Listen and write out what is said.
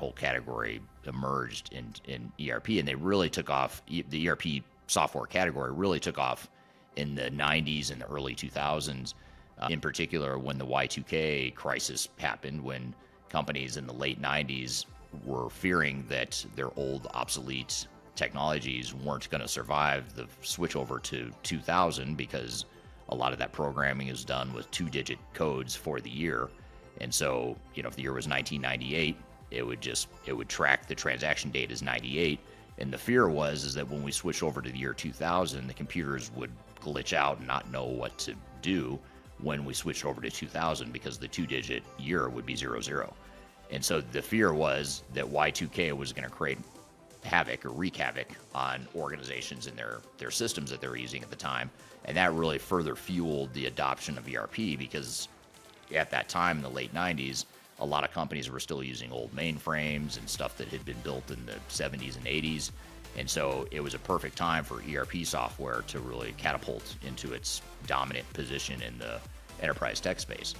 whole category emerged in ERP, and they really took off. The ERP software category really took off in the 90s and the early 2000s, in particular when the Y2K crisis happened, when companies in the late 90s were fearing that their old, obsolete technologies weren't going to survive the switch over to 2000, because a lot of that programming is done with 2-digit codes for the year. And so, if the year was 1998, it would track the transaction date as 98. And the fear was that when we switched over to the year 2000, the computers would glitch out and not know what to do when we switched over to 2000, because the 2-digit year would be 00. And so the fear was that Y2K was going to create havoc or wreak havoc on organizations and their systems that they were using at the time. And that really further fueled the adoption of ERP, because at that time in the late 90s, a lot of companies were still using old mainframes and stuff that had been built in the 70s and 80s. And so it was a perfect time for ERP software to really catapult into its dominant position in the enterprise tech space.